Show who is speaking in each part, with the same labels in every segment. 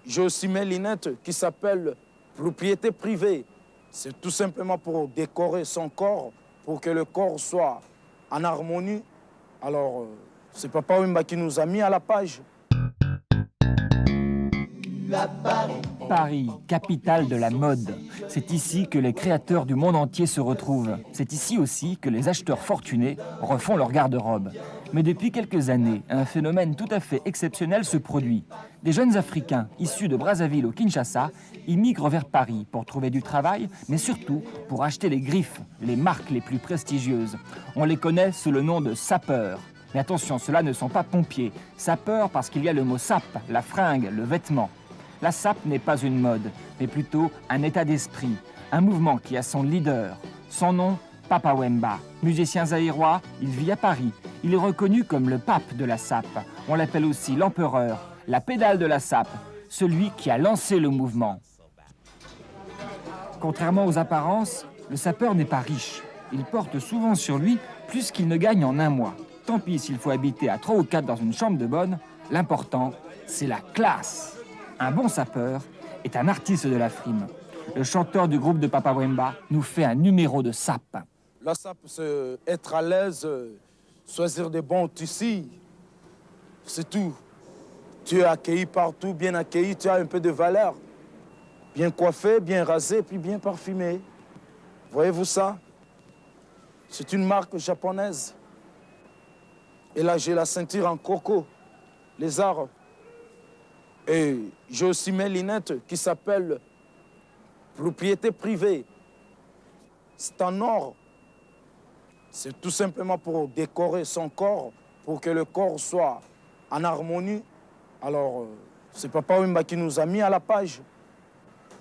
Speaker 1: j'ai aussi mes lunettes qui s'appellent propriété privée. C'est tout simplement pour décorer son corps, pour que le corps soit en harmonie. Alors, c'est Papa Wemba qui nous a mis à la page.
Speaker 2: Paris, capitale de la mode. C'est ici que les créateurs du monde entier se retrouvent. C'est ici aussi que les acheteurs fortunés refont leur garde-robe. Mais depuis quelques années, un phénomène tout à fait exceptionnel se produit. Des jeunes Africains issus de Brazzaville au Kinshasa immigrent vers Paris pour trouver du travail, mais surtout pour acheter les griffes, les marques les plus prestigieuses. On les connaît sous le nom de sapeurs. Mais attention, ceux-là ne sont pas pompiers. Sapeurs parce qu'il y a le mot sap, la fringue, le vêtement. La sape n'est pas une mode, mais plutôt un état d'esprit, un mouvement qui a son leader. Son nom, Papa Wemba. Musicien zaïrois, il vit à Paris. Il est reconnu comme le pape de la sape. On l'appelle aussi l'empereur, la pédale de la sape, celui qui a lancé le mouvement. Contrairement aux apparences, le sapeur n'est pas riche. Il porte souvent sur lui plus qu'il ne gagne en un mois. Tant pis s'il faut habiter à 3 ou 4 dans une chambre de bonne, l'important, c'est la classe. Un bon sapeur est un artiste de la frime. Le chanteur du groupe de Papa Wemba nous fait un numéro de sape.
Speaker 1: La sape, c'est être à l'aise, choisir des bons tissus. C'est tout. Tu es accueilli partout, bien accueilli, tu as un peu de valeur. Bien coiffé, bien rasé, puis bien parfumé. Voyez-vous ça? C'est une marque japonaise. Et là, j'ai la ceinture en coco, les arbres. Et j'ai aussi mes lunettes qui s'appellent propriété privée. C'est en or. C'est tout simplement pour décorer son corps, pour que le corps soit en harmonie. Alors, c'est Papa Wemba qui nous a mis à la page.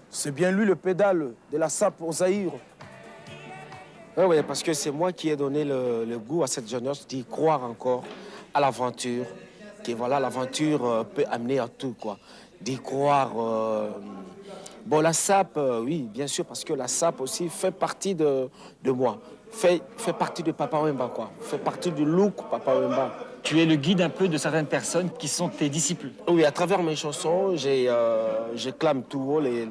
Speaker 1: C'est bien lui le pédale de la sape au Zaïre.
Speaker 3: Oui, parce que c'est moi qui ai donné le goût à cette jeunesse d'y croire encore à l'aventure. Que voilà, l'aventure peut amener à tout, quoi. D'y croire. Bon, la sape, oui, bien sûr, parce que la sape aussi fait partie de moi. Fait partie de Papa Wemba, quoi. Fait partie du look Papa Wemba.
Speaker 2: Tu es le guide un peu de certaines personnes qui sont tes disciples.
Speaker 3: Oui, à travers mes chansons, je clame tout haut les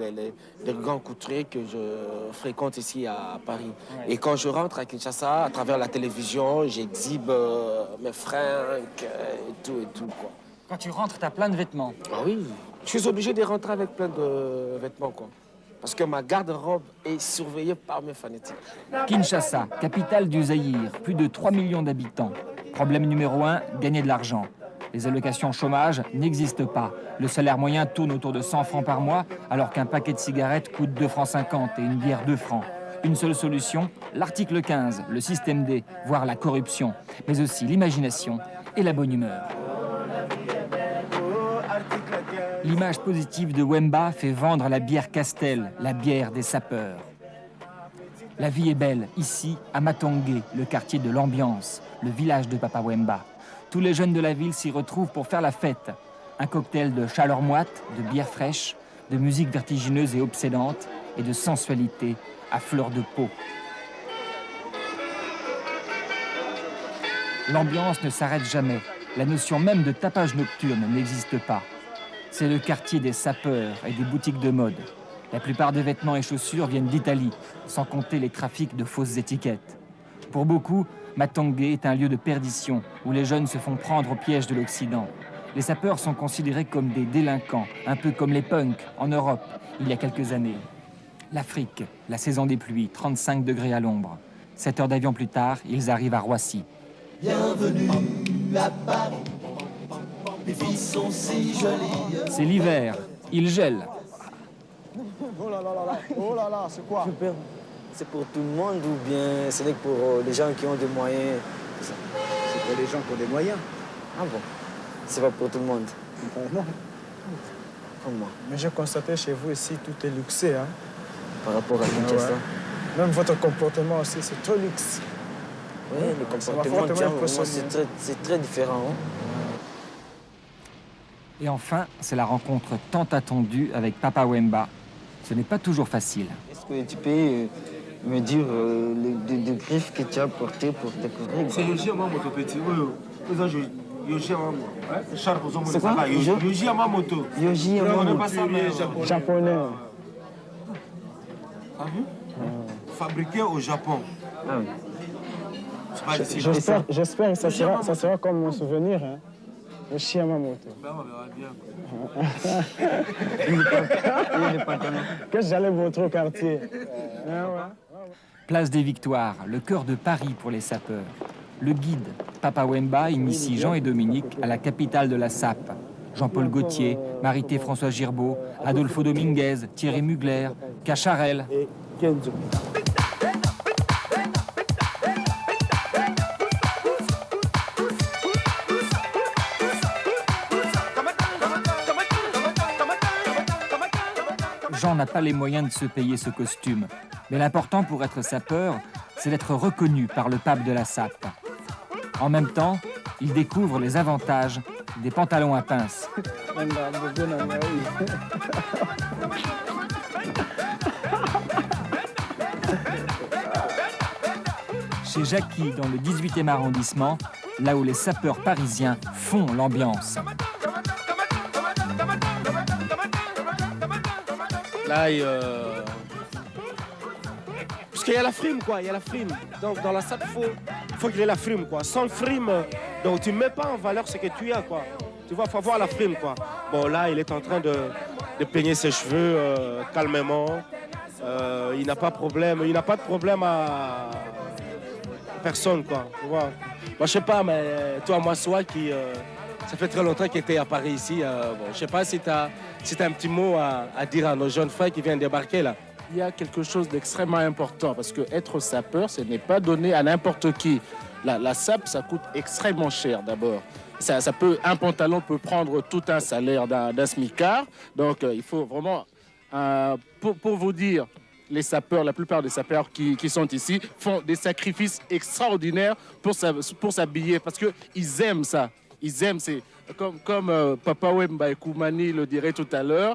Speaker 3: grands couturiers que je fréquente ici à Paris. Ouais. Et quand je rentre à Kinshasa, à travers la télévision, j'exhibe mes fringues et tout, quoi.
Speaker 2: Quand tu rentres, tu as plein de vêtements.
Speaker 3: Ah oui, je suis obligé de rentrer avec plein de vêtements, quoi. Parce que ma garde-robe est surveillée par mes fanatiques.
Speaker 2: Kinshasa, capitale du Zaïre, plus de 3 millions d'habitants. Problème numéro 1, gagner de l'argent. Les allocations chômage n'existent pas. Le salaire moyen tourne autour de 100 francs par mois, alors qu'un paquet de cigarettes coûte 2,50 francs et une bière 2 francs. Une seule solution, l'article 15, le système D, voire la corruption, mais aussi l'imagination et la bonne humeur. L'image positive de Wemba fait vendre la bière Castel, la bière des sapeurs. La vie est belle, ici, à Matongé, le quartier de l'ambiance, le village de Papa Wemba. Tous les jeunes de la ville s'y retrouvent pour faire la fête. Un cocktail de chaleur moite, de bière fraîche, de musique vertigineuse et obsédante, et de sensualité à fleur de peau. L'ambiance ne s'arrête jamais. La notion même de tapage nocturne n'existe pas. C'est le quartier des sapeurs et des boutiques de mode. La plupart des vêtements et chaussures viennent d'Italie, sans compter les trafics de fausses étiquettes. Pour beaucoup, Matongé est un lieu de perdition, où les jeunes se font prendre au piège de l'Occident. Les sapeurs sont considérés comme des délinquants, un peu comme les punks en Europe, il y a quelques années. L'Afrique, la saison des pluies, 35 degrés à l'ombre. 7 heures d'avion plus tard, ils arrivent à Roissy.
Speaker 4: Bienvenue à Paris. Les filles sont si jolies.
Speaker 2: C'est l'hiver, il gèle.
Speaker 1: Oh là là, c'est quoi?
Speaker 5: Super. C'est pour tout le monde ou bien c'est pour les gens qui ont des moyens?
Speaker 1: C'est pour les gens qui ont des moyens.
Speaker 5: Ah bon? C'est pas pour tout le monde?
Speaker 1: Non.
Speaker 5: Comme moi.
Speaker 1: Mais j'ai constaté chez vous ici, tout est luxé, hein?
Speaker 5: Par rapport à Kinshasa?
Speaker 1: Ouais. Même votre comportement aussi, c'est trop luxe.
Speaker 5: Oui, le comportement de gens, c'est très différent. Hein?
Speaker 2: Et enfin, c'est la rencontre tant attendue avec Papa Wemba. Ce n'est pas toujours facile.
Speaker 5: Est-ce que tu peux me dire les griffes que tu as portées pour découvrir?
Speaker 6: C'est légèrement, mon petit. Oui.
Speaker 5: C'est quoi?
Speaker 3: Yoji Yamamoto.
Speaker 5: Yoji
Speaker 3: On
Speaker 5: Yamamoto.
Speaker 3: n'est pas ça, mais
Speaker 5: Japonais.
Speaker 3: t'as vu? Fabriqué au Japon.
Speaker 5: Ah oui.
Speaker 3: C'est pas ici.
Speaker 6: J'espère que ça sera comme mon souvenir. Hein. Yoji Yamamoto.
Speaker 3: Ben, on verra bien.
Speaker 6: Que j'allais montrer au quartier. Ah ouais.
Speaker 2: Place des Victoires, le cœur de Paris pour les sapeurs. Le guide, Papa Wemba, initie Jean et Dominique à la capitale de la SAP. Jean-Paul Gaultier, Marité François Girbaud, Adolfo Dominguez, Thierry Mugler, Cacharel.
Speaker 1: Et Kenzo.
Speaker 2: Jean n'a pas les moyens de se payer ce costume. Mais l'important pour être sapeur, c'est d'être reconnu par le pape de la SAP. En même temps, il découvre les avantages des pantalons à pinces. Chez Jackie, dans le 18e arrondissement, là où les sapeurs parisiens font l'ambiance.
Speaker 3: Là, parce qu'il y a la frime, quoi. Il y a la frime. Donc, dans la SAP, il faut qu'il y ait la frime, quoi. Sans le frime, donc tu ne mets pas en valeur ce que tu as, quoi. Tu vois, il faut avoir la frime, quoi. Bon, là, il est en train de peigner ses cheveux calmement. Il n'a pas de problème à personne, quoi. Tu vois. Moi, je sais pas, mais toi, moi, qui... ça fait très longtemps qu'il était à Paris ici. Bon, je sais pas si tu as un petit mot à dire à nos jeunes frères qui viennent débarquer, là.
Speaker 1: Il y a quelque chose d'extrêmement important parce que être sapeur, ce n'est pas donné à n'importe qui. La SAP, ça coûte extrêmement cher d'abord. Un pantalon peut prendre tout un salaire d'un smicard. Donc, il faut vraiment, pour vous dire, les sapeurs, la plupart des sapeurs qui sont ici font des sacrifices extraordinaires pour s'habiller parce qu'ils aiment ça. Ils aiment, c'est comme Papa Wemba Koumani le disait tout à l'heure,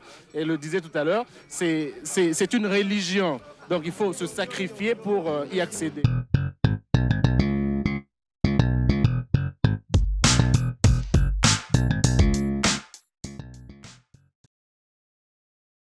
Speaker 1: c'est une religion. Donc il faut se sacrifier pour y accéder.